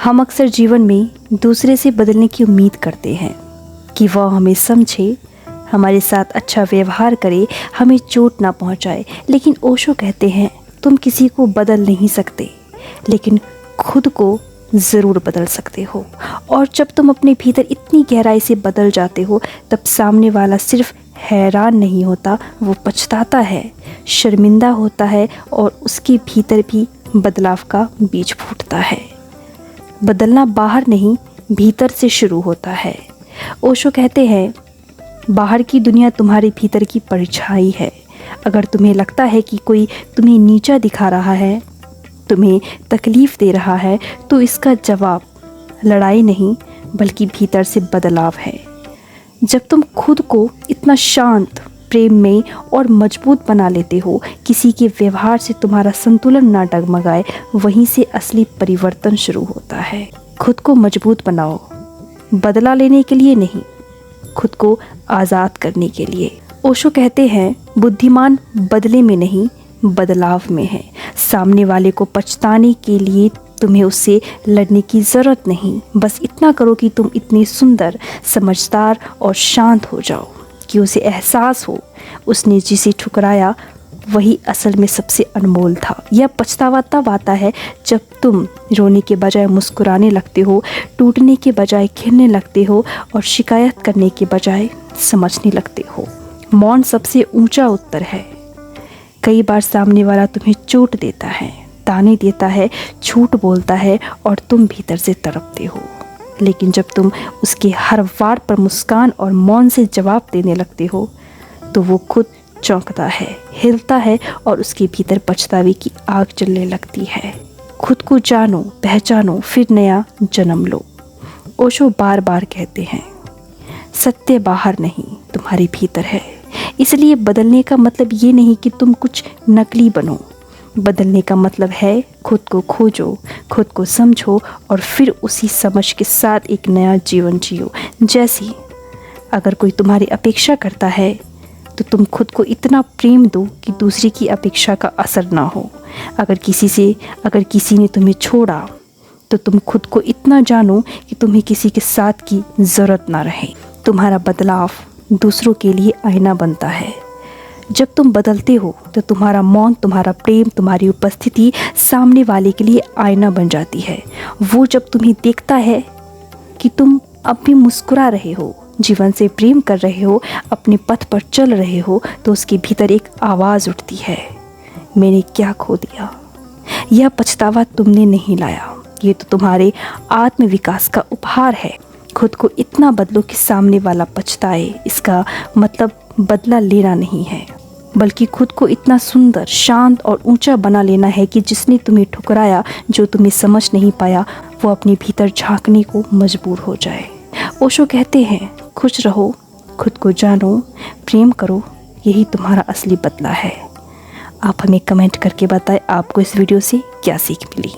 हम अक्सर जीवन में दूसरे से बदलने की उम्मीद करते हैं कि वह हमें समझे, हमारे साथ अच्छा व्यवहार करे, हमें चोट ना पहुंचाए। लेकिन ओशो कहते हैं तुम किसी को बदल नहीं सकते, लेकिन खुद को ज़रूर बदल सकते हो। और जब तुम अपने भीतर इतनी गहराई से बदल जाते हो, तब सामने वाला सिर्फ हैरान नहीं होता, वो पछताता है, शर्मिंदा होता है और उसके भीतर भी बदलाव का बीज फूटता है। बदलना बाहर नहीं, भीतर से शुरू होता है। ओशो कहते हैं बाहर की दुनिया तुम्हारे भीतर की परछाई है। अगर तुम्हें लगता है कि कोई तुम्हें नीचा दिखा रहा है, तुम्हें तकलीफ़ दे रहा है, तो इसका जवाब लड़ाई नहीं बल्कि भीतर से बदलाव है। जब तुम खुद को इतना शांत, प्रेम में और मजबूत बना लेते हो, किसी के व्यवहार से तुम्हारा संतुलन ना डगमगाए, वहीं से असली परिवर्तन शुरू होता है। खुद को मजबूत बनाओ, बदला लेने के लिए नहीं, खुद को आज़ाद करने के लिए। ओशो कहते हैं बुद्धिमान बदले में नहीं, बदलाव में है। सामने वाले को पछताने के लिए तुम्हें उससे लड़ने की ज़रूरत नहीं। बस इतना करो कि तुम इतने सुंदर, समझदार और शांत हो जाओ कि उसे एहसास हो उसने जिसे ठुकराया वही असल में सबसे अनमोल था। यह पछतावा तब आता है जब तुम रोने के बजाय मुस्कुराने लगते हो, टूटने के बजाय खिलने लगते हो और शिकायत करने के बजाय समझने लगते हो। मौन सबसे ऊंचा उत्तर है। कई बार सामने वाला तुम्हें चोट देता है, ताने देता है, झूठ बोलता है और तुम भीतर से तड़पते हो। लेकिन जब तुम उसके हर वार पर मुस्कान और मौन से जवाब देने लगते हो, तो वो खुद चौंकता है, हिलता है और उसके भीतर पछतावे की आग जलने लगती है। खुद को जानो, पहचानो, फिर नया जन्म लो। ओशो बार बार कहते हैं सत्य बाहर नहीं, तुम्हारे भीतर है। इसलिए बदलने का मतलब ये नहीं कि तुम कुछ नकली बनो। बदलने का मतलब है खुद को खोजो, खुद को समझो और फिर उसी समझ के साथ एक नया जीवन जियो। जैसे अगर कोई तुम्हारी अपेक्षा करता है तो तुम खुद को इतना प्रेम दो कि दूसरे की अपेक्षा का असर ना हो। अगर किसी ने तुम्हें छोड़ा तो तुम खुद को इतना जानो कि तुम्हें किसी के साथ की ज़रूरत ना रहे। तुम्हारा बदलाव दूसरों के लिए आईना बनता है। जब तुम बदलते हो तो तुम्हारा मौन, तुम्हारा प्रेम, तुम्हारी उपस्थिति सामने वाले के लिए आईना बन जाती है। वो जब तुम्हें देखता है कि तुम अब भी मुस्कुरा रहे हो, जीवन से प्रेम कर रहे हो, अपने पथ पर चल रहे हो, तो उसके भीतर एक आवाज़ उठती है, मैंने क्या खो दिया। यह पछतावा तुमने नहीं लाया, ये तो तुम्हारे आत्मविकास का उपहार है। खुद को इतना बदलो कि सामने वाला पछताए। इसका मतलब बदला लेना नहीं है, बल्कि खुद को इतना सुंदर, शांत और ऊंचा बना लेना है कि जिसने तुम्हें ठुकराया, जो तुम्हें समझ नहीं पाया, वो अपने भीतर झांकने को मजबूर हो जाए। ओशो कहते हैं खुश रहो, खुद को जानो, प्रेम करो, यही तुम्हारा असली बदला है। आप हमें कमेंट करके बताएं आपको इस वीडियो से क्या सीख मिली।